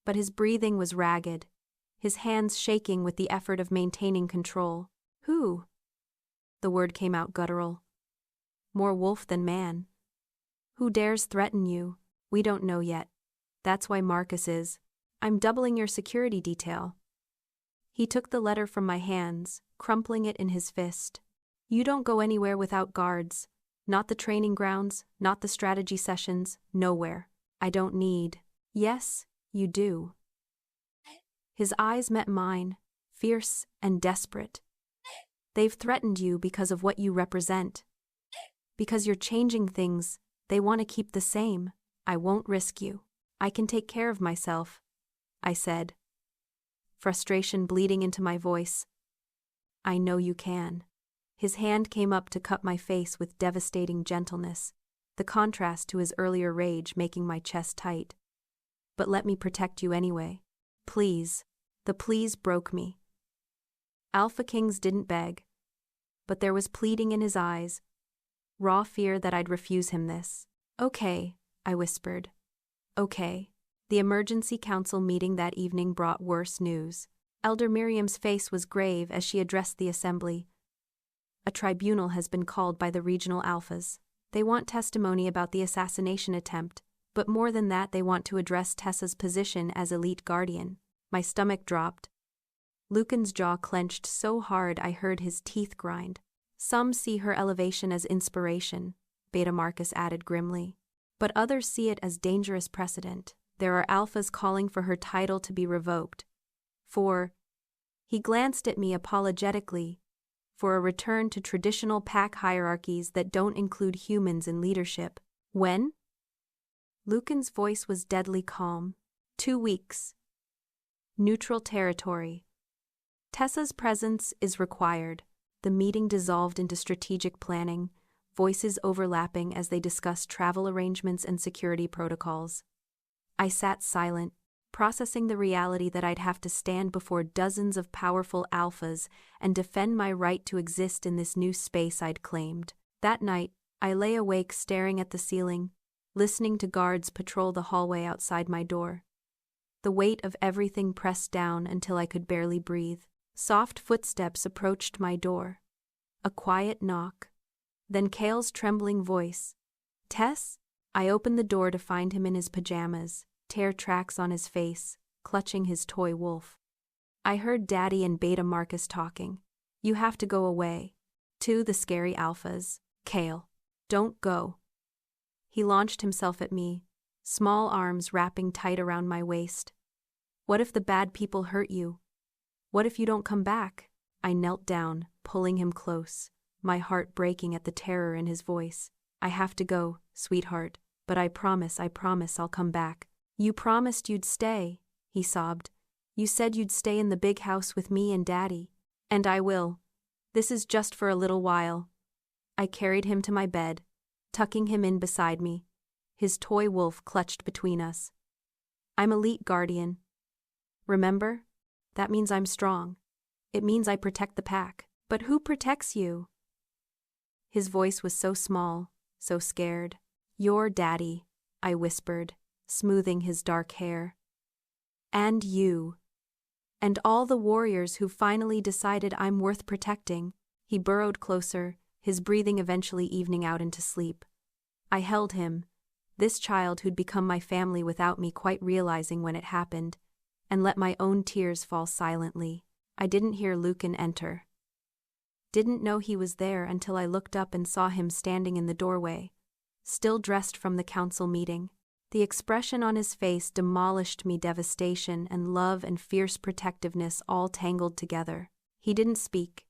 but his breathing was ragged, his hands shaking with the effort of maintaining control. "Who?" The word came out guttural. "More wolf than man." "Who dares threaten you?" "We don't know yet. That's why Marcus is. I'm doubling your security detail." He took the letter from my hands, crumpling it in his fist. "You don't go anywhere without guards. Not the training grounds, not the strategy sessions, nowhere. I don't need." "Yes, you do." His eyes met mine, fierce and desperate. "They've threatened you because of what you represent. Because you're changing things, they want to keep the same. I won't risk you. I can take care of myself," I said, frustration bleeding into my voice. "I know you can." His hand came up to cut my face with devastating gentleness, the contrast to his earlier rage making my chest tight. "But let me protect you anyway. Please." The please broke me. Alpha Kings didn't beg, but there was pleading in his eyes, raw fear that I'd refuse him this. "Okay," I whispered. "Okay." The emergency council meeting that evening brought worse news. Elder Miriam's face was grave as she addressed the assembly. "A tribunal has been called by the regional alphas. They want testimony about the assassination attempt, but more than that they want to address Tessa's position as Elite Guardian." My stomach dropped. Lucan's jaw clenched so hard I heard his teeth grind. Some see her elevation as inspiration, Beta Marcus added grimly. But others see it as dangerous precedent. There are alphas calling for her title to be revoked. He glanced at me apologetically, for a return to traditional pack hierarchies that don't include humans in leadership. When? Lucan's voice was deadly calm. 2 weeks. Neutral territory. Tessa's presence is required. The meeting dissolved into strategic planning, voices overlapping as they discussed travel arrangements and security protocols. I sat silent, processing the reality that I'd have to stand before dozens of powerful alphas and defend my right to exist in this new space I'd claimed. That night, I lay awake staring at the ceiling, listening to guards patrol the hallway outside my door. The weight of everything pressed down until I could barely breathe. Soft footsteps approached my door. A quiet knock. Then Kale's trembling voice. "Tess?" I opened the door to find him in his pajamas, tear tracks on his face, clutching his toy wolf. I heard Daddy and Beta Marcus talking. "You have to go away." To the scary alphas. "Kale, don't go." He launched himself at me, small arms wrapping tight around my waist. "What if the bad people hurt you? What if you don't come back?" I knelt down, pulling him close, my heart breaking at the terror in his voice. "I have to go, sweetheart, but I promise I'll come back." "You promised you'd stay," he sobbed. "You said you'd stay in the big house with me and Daddy." "And I will. This is just for a little while." I carried him to my bed, tucking him in beside me, his toy wolf clutched between us. "I'm Elite Guardian. Remember? That means I'm strong. It means I protect the pack. But who protects you?" His voice was so small, so scared. "Your Daddy," I whispered, smoothing his dark hair. "And you. And all the warriors who finally decided I'm worth protecting." He burrowed closer, his breathing eventually evening out into sleep. I held him, this child who'd become my family without me quite realizing when it happened, and let my own tears fall silently. I didn't hear Lucan enter. Didn't know he was there until I looked up and saw him standing in the doorway, still dressed from the council meeting. The expression on his face demolished me, devastation and love and fierce protectiveness all tangled together. He didn't speak,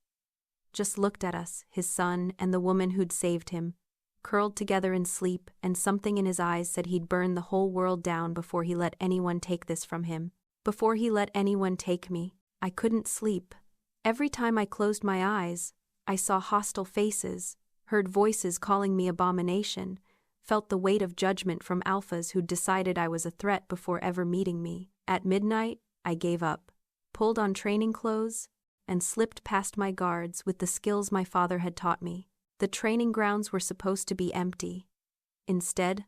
just looked at us, his son and the woman who'd saved him, curled together in sleep, and something in his eyes said he'd burn the whole world down before he let anyone take this from him. Before he let anyone take me. I couldn't sleep. Every time I closed my eyes, I saw hostile faces, heard voices calling me abomination, felt the weight of judgment from alphas who'd decided I was a threat before ever meeting me. At midnight, I gave up, pulled on training clothes, and slipped past my guards with the skills my father had taught me. The training grounds were supposed to be empty. Instead,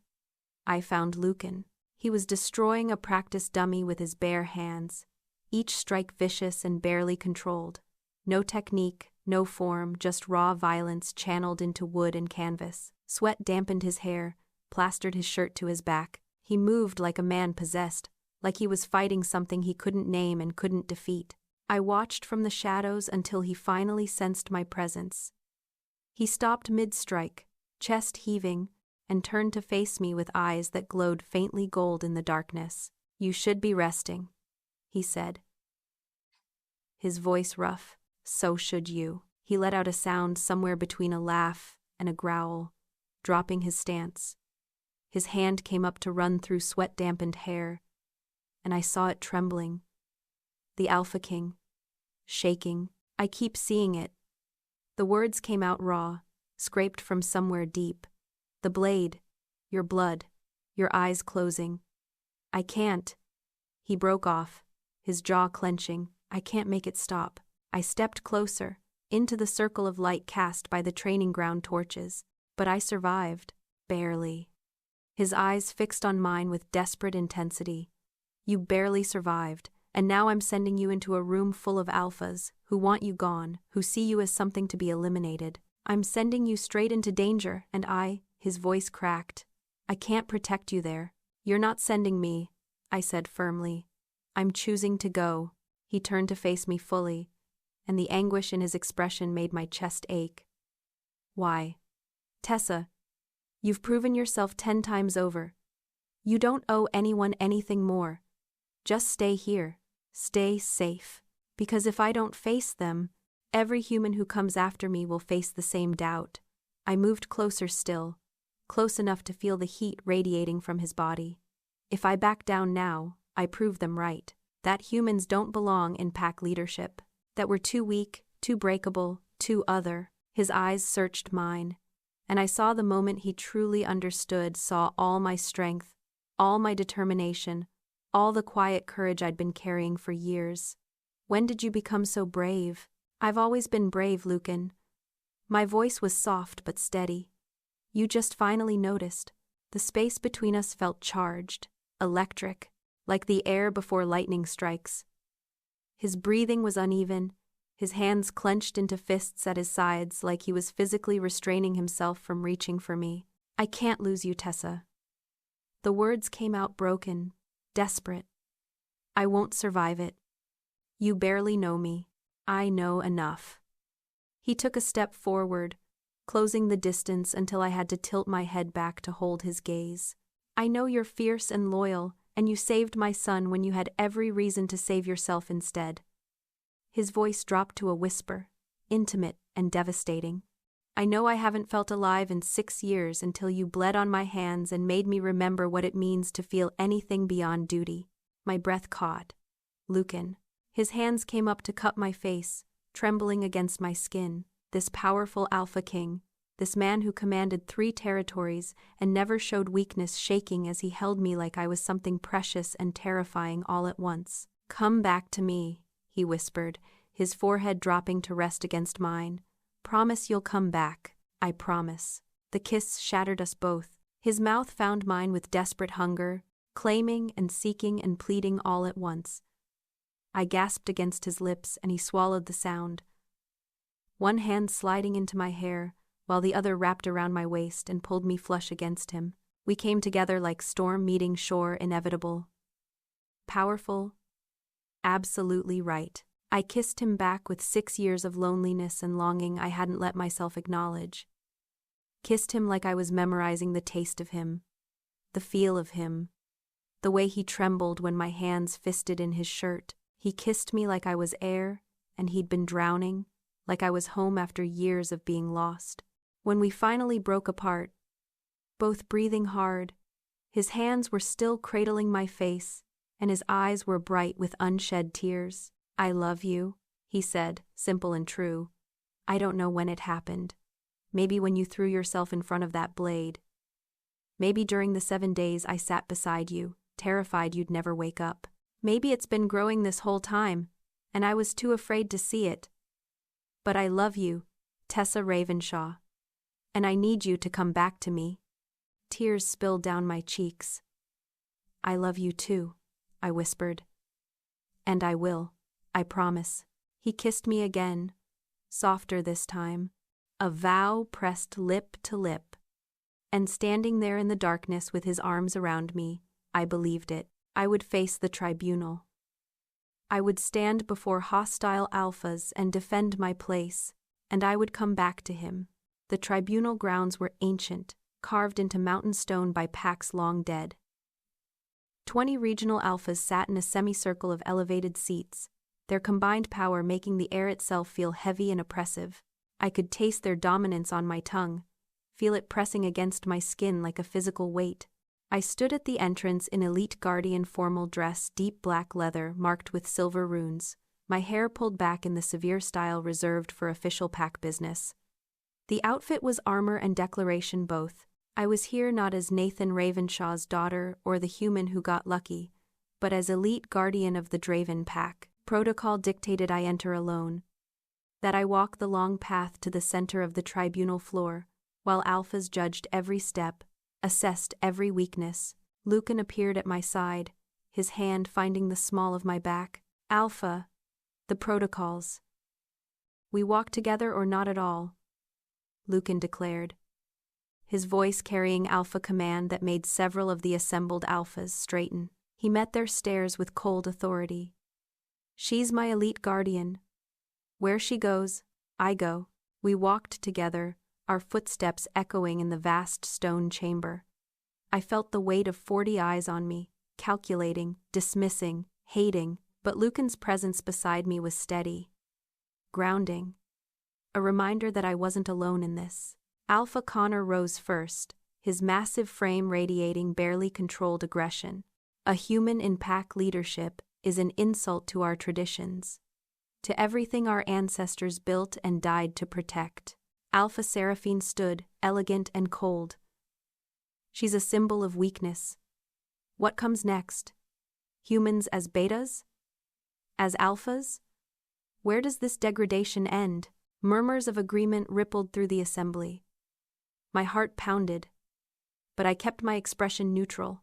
I found Lucan. He was destroying a practice dummy with his bare hands, each strike vicious and barely controlled. No technique, no form, just raw violence channeled into wood and canvas. Sweat dampened his hair, plastered his shirt to his back. He moved like a man possessed, like he was fighting something he couldn't name and couldn't defeat. I watched from the shadows until he finally sensed my presence. He stopped mid-strike, chest heaving, and turned to face me with eyes that glowed faintly gold in the darkness. "You should be resting," he said. His voice rough. "So should you." He let out a sound somewhere between a laugh and a growl, dropping his stance. His hand came up to run through sweat-dampened hair, and I saw it trembling. The Alpha King. Shaking. I keep seeing it. The words came out raw, scraped from somewhere deep. "The blade. Your blood. Your eyes closing." "I can't." He broke off, his jaw clenching. "I can't make it stop." I stepped closer, into the circle of light cast by the training ground torches. But I survived. Barely. His eyes fixed on mine with desperate intensity. "You barely survived, and now I'm sending you into a room full of alphas, who want you gone, who see you as something to be eliminated. I'm sending you straight into danger, and his voice cracked. "I can't protect you there." "You're not sending me," I said firmly. "I'm choosing to go." He turned to face me fully, and the anguish in his expression made my chest ache. Why? Tessa, you've proven yourself 10 times over. You don't owe anyone anything more. Just stay here. Stay safe. Because if I don't face them, every human who comes after me will face the same doubt. I moved closer still, close enough to feel the heat radiating from his body. If I back down now, I prove them right. That humans don't belong in pack leadership. That we're too weak, too breakable, too other. His eyes searched mine, and I saw the moment he truly understood, saw all my strength, all my determination, all the quiet courage I'd been carrying for years. When did you become so brave? I've always been brave, Lucan. My voice was soft but steady. You just finally noticed. The space between us felt charged, electric, like the air before lightning strikes. His breathing was uneven, his hands clenched into fists at his sides like he was physically restraining himself from reaching for me. I can't lose you, Tessa. The words came out broken, desperate. I won't survive it. You barely know me. I know enough. He took a step forward, closing the distance until I had to tilt my head back to hold his gaze. I know you're fierce and loyal, and you saved my son when you had every reason to save yourself instead. His voice dropped to a whisper, intimate and devastating. I know I haven't felt alive in 6 years until you bled on my hands and made me remember what it means to feel anything beyond duty. My breath caught. Lucan. His hands came up to cup my face, trembling against my skin. This powerful alpha king, this man who commanded 3 territories and never showed weakness, shaking as he held me like I was something precious and terrifying all at once. Come back to me, he whispered, his forehead dropping to rest against mine. Promise you'll come back. I promise. The kiss shattered us both. His mouth found mine with desperate hunger, claiming and seeking and pleading all at once. I gasped against his lips and he swallowed the sound. One hand sliding into my hair, while the other wrapped around my waist and pulled me flush against him. We came together like storm meeting shore, inevitable. Powerful. Absolutely right. I kissed him back with 6 years of loneliness and longing I hadn't let myself acknowledge. Kissed him like I was memorizing the taste of him, the feel of him, the way he trembled when my hands fisted in his shirt. He kissed me like I was air, and he'd been drowning, like I was home after years of being lost. When we finally broke apart, both breathing hard, his hands were still cradling my face, and his eyes were bright with unshed tears. I love you, he said, simple and true. I don't know when it happened. Maybe when you threw yourself in front of that blade. Maybe during the 7 days I sat beside you, terrified you'd never wake up. Maybe it's been growing this whole time, and I was too afraid to see it. But I love you, Tessa Ravenshaw. And I need you to come back to me. Tears spilled down my cheeks. I love you too, I whispered. And I will, I promise. He kissed me again, softer this time, a vow pressed lip to lip. And standing there in the darkness with his arms around me, I believed it. I would face the tribunal. I would stand before hostile alphas and defend my place, and I would come back to him. The tribunal grounds were ancient, carved into mountain stone by packs long dead. 20 regional alphas sat in a semicircle of elevated seats, their combined power making the air itself feel heavy and oppressive. I could taste their dominance on my tongue, feel it pressing against my skin like a physical weight. I stood at the entrance in elite guardian formal dress, deep black leather marked with silver runes, my hair pulled back in the severe style reserved for official pack business. The outfit was armor and declaration both. I was here not as Nathan Ravenshaw's daughter or the human who got lucky, but as elite guardian of the Draven pack. Protocol dictated I enter alone, that I walk the long path to the center of the tribunal floor, while alphas judged every step, assessed every weakness. Lucan appeared at my side, his hand finding the small of my back. Alpha, the protocols. We walk together or not at all, Lucan declared, his voice carrying alpha command that made several of the assembled alphas straighten. He met their stares with cold authority. She's my elite guardian. Where she goes, I go. We walked together, our footsteps echoing in the vast stone chamber. I felt the weight of 40 eyes on me, calculating, dismissing, hating, but Lucan's presence beside me was steady, grounding. A reminder that I wasn't alone in this. Alpha Connor rose first, his massive frame radiating barely controlled aggression. A human in pack leadership is an insult to our traditions, to everything our ancestors built and died to protect. Alpha Seraphine stood, elegant and cold. She's a symbol of weakness. What comes next? Humans as betas? As alphas? Where does this degradation end? Murmurs of agreement rippled through the assembly. My heart pounded, but I kept my expression neutral,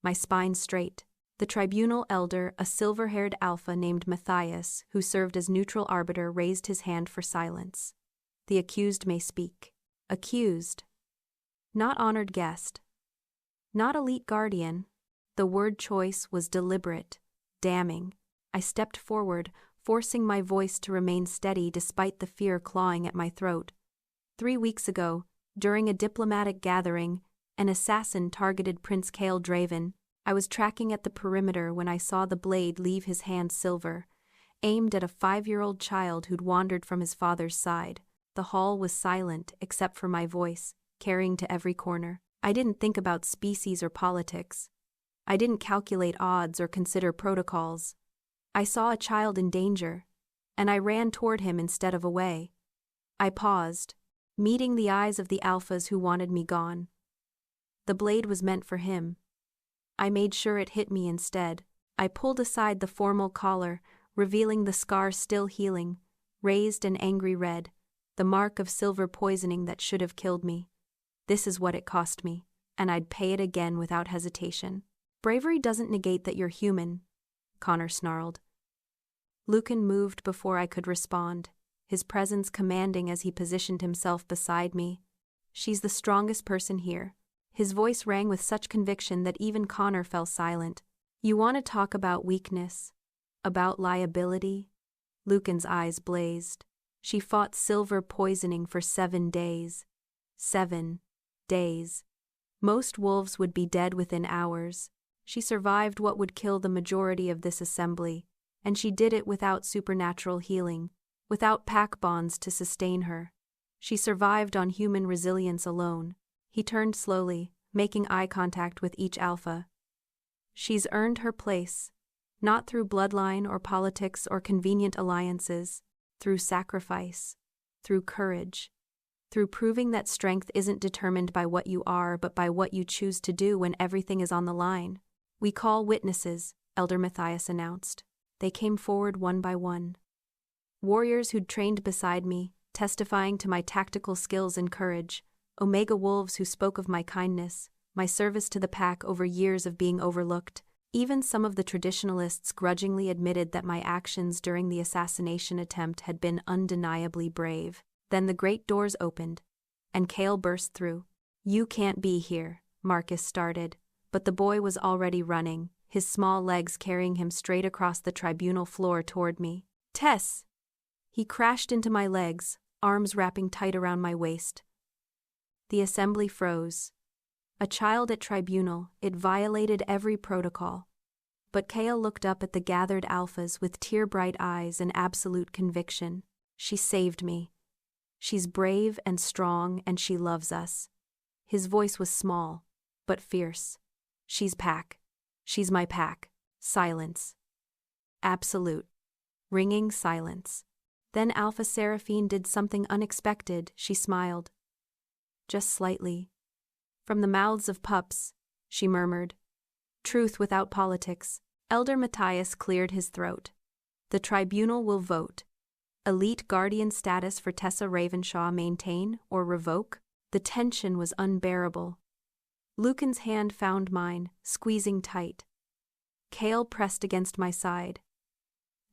my spine straight. The tribunal elder, a silver-haired alpha named Matthias, who served as neutral arbiter, raised his hand for silence. The accused may speak. Accused. Not honored guest. Not elite guardian. The word choice was deliberate, damning. I stepped forward, forcing my voice to remain steady despite the fear clawing at my throat. 3 weeks ago, during a diplomatic gathering, an assassin targeted Prince Kael Draven. I was tracking at the perimeter when I saw the blade leave his hand silver, aimed at a 5-year-old child who'd wandered from his father's side. The hall was silent except for my voice, carrying to every corner. I didn't think about species or politics. I didn't calculate odds or consider protocols. I saw a child in danger, and I ran toward him instead of away. I paused, meeting the eyes of the alphas who wanted me gone. The blade was meant for him. I made sure it hit me instead. I pulled aside the formal collar, revealing the scar still healing, raised an angry red, the mark of silver poisoning that should have killed me. This is what it cost me, and I'd pay it again without hesitation. Bravery doesn't negate that you're human, Connor snarled. Lucan moved before I could respond, his presence commanding as he positioned himself beside me. She's the strongest person here. His voice rang with such conviction that even Connor fell silent. You want to talk about weakness? About liability? Lucan's eyes blazed. She fought silver poisoning for 7 days. 7 days. Most wolves would be dead within hours. She survived what would kill the majority of this assembly, and she did it without supernatural healing, without pack bonds to sustain her. She survived on human resilience alone. He turned slowly, making eye contact with each alpha. She's earned her place, not through bloodline or politics or convenient alliances, through sacrifice, through courage, through proving that strength isn't determined by what you are but by what you choose to do when everything is on the line. We call witnesses, Elder Matthias announced. They came forward one by one. Warriors who'd trained beside me, testifying to my tactical skills and courage. Omega wolves who spoke of my kindness, my service to the pack over years of being overlooked. Even some of the traditionalists grudgingly admitted that my actions during the assassination attempt had been undeniably brave. Then the great doors opened, and Kael burst through. You can't be here, Marcus started, but the boy was already running, his small legs carrying him straight across the tribunal floor toward me. Tess! He crashed into my legs, arms wrapping tight around my waist. The assembly froze. A child at tribunal, it violated every protocol. But Kael looked up at the gathered alphas with tear-bright eyes and absolute conviction. She saved me. She's brave and strong, and she loves us. His voice was small, but fierce. She's pack. She's my pack. Silence. Absolute. Ringing silence. Then Alpha Seraphine did something unexpected. She smiled. Just slightly. From the mouths of pups, she murmured. Truth without politics. Elder Matthias cleared his throat. The tribunal will vote. Elite guardian status for Tessa Ravenshaw maintain or revoke? The tension was unbearable. Lucan's hand found mine, squeezing tight. Kael pressed against my side,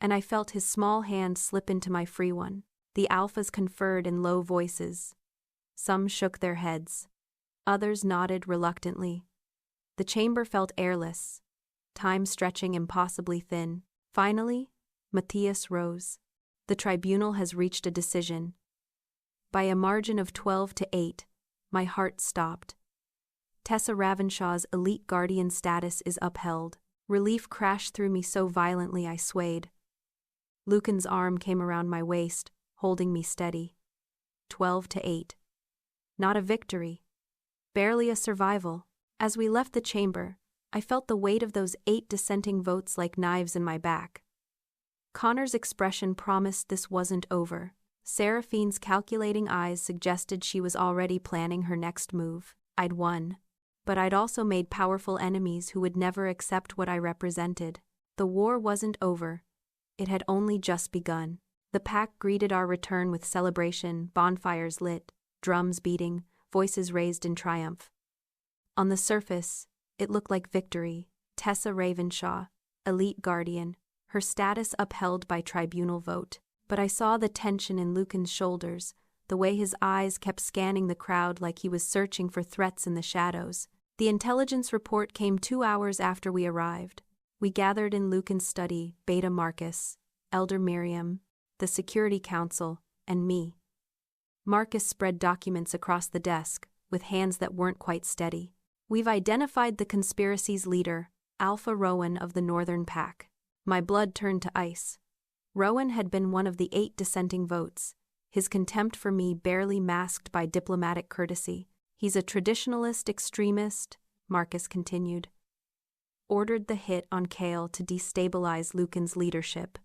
and I felt his small hand slip into my free one. The alphas conferred in low voices. Some shook their heads. Others nodded reluctantly. The chamber felt airless, time stretching impossibly thin. Finally, Matthias rose. The tribunal has reached a decision. By a margin of 12-8, my heart stopped. Tessa Ravenshaw's elite guardian status is upheld. Relief crashed through me so violently I swayed. Lucan's arm came around my waist, holding me steady. 12-8. Not a victory. Barely a survival. As we left the chamber, I felt the weight of those 8 dissenting votes like knives in my back. Connor's expression promised this wasn't over. Seraphine's calculating eyes suggested she was already planning her next move. I'd won. But I'd also made powerful enemies who would never accept what I represented. The war wasn't over. It had only just begun. The pack greeted our return with celebration, bonfires lit, drums beating, voices raised in triumph. On the surface, it looked like victory. Tessa Ravenshaw, elite guardian, her status upheld by tribunal vote. But I saw the tension in Lucan's shoulders, the way his eyes kept scanning the crowd like he was searching for threats in the shadows. The intelligence report came 2 hours after we arrived. We gathered in Lucan's study, Beta Marcus, Elder Miriam, the Security Council, and me. Marcus spread documents across the desk, with hands that weren't quite steady. We've identified the conspiracy's leader, Alpha Rowan of the Northern Pack. My blood turned to ice. Rowan had been one of the 8 dissenting votes, his contempt for me barely masked by diplomatic courtesy. He's a traditionalist extremist, Marcus continued. Ordered the hit on Kale to destabilize Lucan's leadership.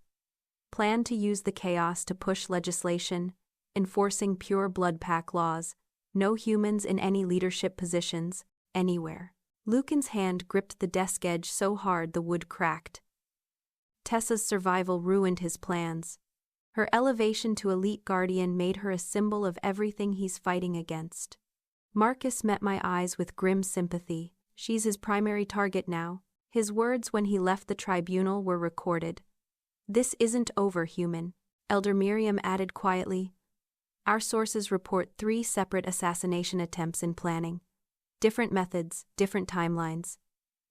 Planned to use the chaos to push legislation, enforcing pure blood pack laws, no humans in any leadership positions, anywhere. Lucan's hand gripped the desk edge so hard the wood cracked. Tessa's survival ruined his plans. Her elevation to elite guardian made her a symbol of everything he's fighting against. Marcus met my eyes with grim sympathy. She's his primary target now. His words when he left the tribunal were recorded. This isn't over, human, Elder Miriam added quietly. Our sources report 3 separate assassination attempts in planning. Different methods, different timelines.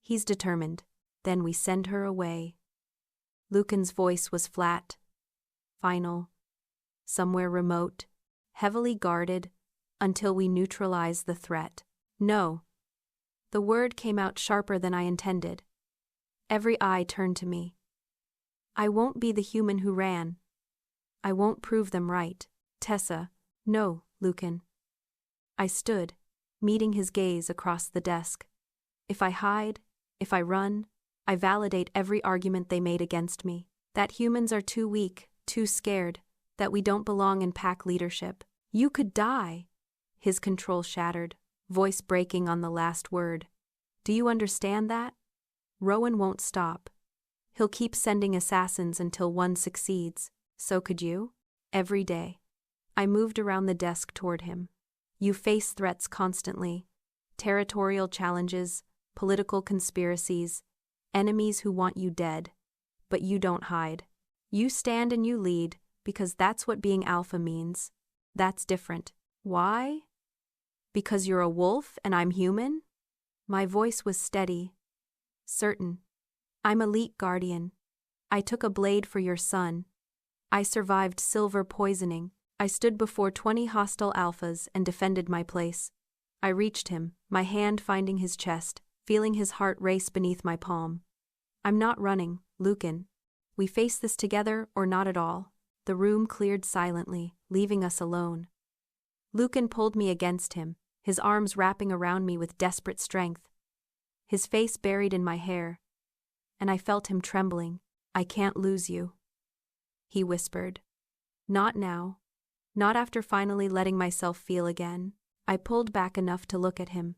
He's determined. Then we send her away. Lucan's voice was flat, final, somewhere remote, heavily guarded, until we neutralize the threat. No. The word came out sharper than I intended. Every eye turned to me. I won't be the human who ran. I won't prove them right. Tessa, no, Lucan. I stood, meeting his gaze across the desk. If I hide, if I run, I validate every argument they made against me. That humans are too weak, too scared, that we don't belong in pack leadership. You could die. His control shattered, voice breaking on the last word. Do you understand that? Rowan won't stop. He'll keep sending assassins until one succeeds. So could you? Every day. I moved around the desk toward him. You face threats constantly. Territorial challenges, political conspiracies, enemies who want you dead. But you don't hide. You stand and you lead, because that's what being alpha means. That's different. Why? Because you're a wolf and I'm human? My voice was steady. Certain. I'm elite guardian. I took a blade for your son. I survived silver poisoning. I stood before 20 hostile alphas and defended my place. I reached him, my hand finding his chest, feeling his heart race beneath my palm. I'm not running, Lucan. We face this together or not at all. The room cleared silently, leaving us alone. Lucan pulled me against him, his arms wrapping around me with desperate strength. His face buried in my hair. And I felt him trembling. I can't lose you. He whispered. Not now. Not after finally letting myself feel again. I pulled back enough to look at him.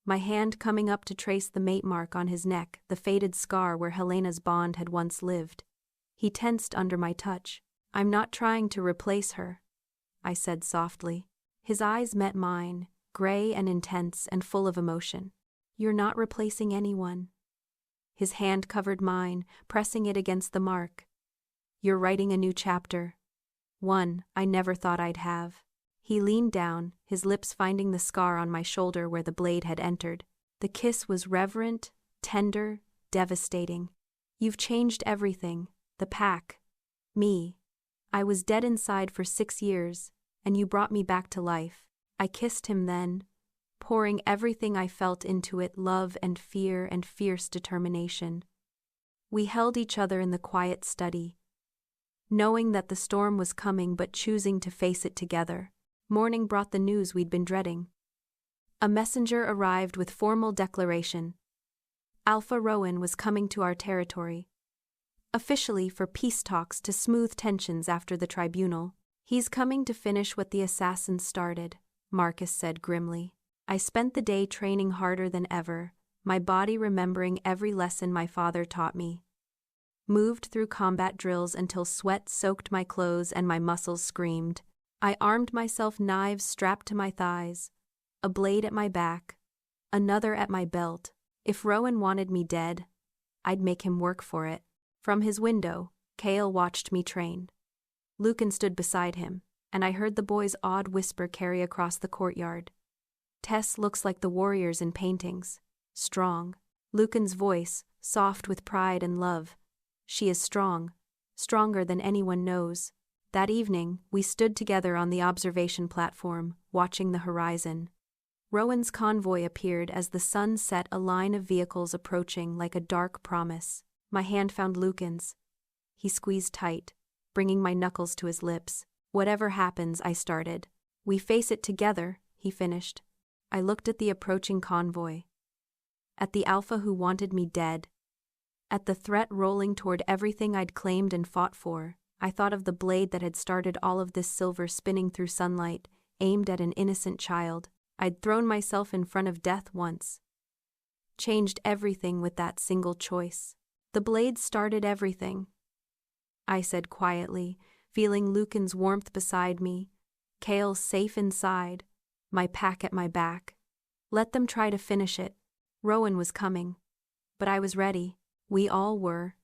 My hand coming up to trace the mate mark on his neck, the faded scar where Helena's bond had once lived. He tensed under my touch. I'm not trying to replace her, I said softly. His eyes met mine, gray and intense and full of emotion. You're not replacing anyone. His hand covered mine, pressing it against the mark. You're writing a new chapter. One I never thought I'd have. He leaned down, his lips finding the scar on my shoulder where the blade had entered. The kiss was reverent, tender, devastating. You've changed everything. The pack. Me. I was dead inside for 6 years, and you brought me back to life. I kissed him then, pouring everything I felt into it, love and fear and fierce determination. We held each other in the quiet study, knowing that the storm was coming but choosing to face it together. Morning brought the news we'd been dreading. A messenger arrived with formal declaration. Alpha Rowan was coming to our territory. Officially for peace talks to smooth tensions after the tribunal. He's coming to finish what the assassins started, Marcus said grimly. I spent the day training harder than ever, my body remembering every lesson my father taught me. Moved through combat drills until sweat soaked my clothes and my muscles screamed. I armed myself, knives strapped to my thighs, a blade at my back, another at my belt. If Rowan wanted me dead, I'd make him work for it. From his window, Cale watched me train. Lucan stood beside him, and I heard the boy's odd whisper carry across the courtyard. Tess looks like the warriors in paintings. Strong. Lucan's voice, soft with pride and love. She is strong. Stronger than anyone knows. That evening, we stood together on the observation platform, watching the horizon. Rowan's convoy appeared as the sun set, a line of vehicles approaching like a dark promise. My hand found Lucan's. He squeezed tight, bringing my knuckles to his lips. Whatever happens, I started. We face it together, he finished. I looked at the approaching convoy. At the Alpha who wanted me dead. At the threat rolling toward everything I'd claimed and fought for. I thought of the blade that had started all of this, silver spinning through sunlight, aimed at an innocent child. I'd thrown myself in front of death once. Changed everything with that single choice. The blade started everything, I said quietly, feeling Lucan's warmth beside me, Cale safe inside, my pack at my back. Let them try to finish it. Rowan was coming. But I was ready. We all were.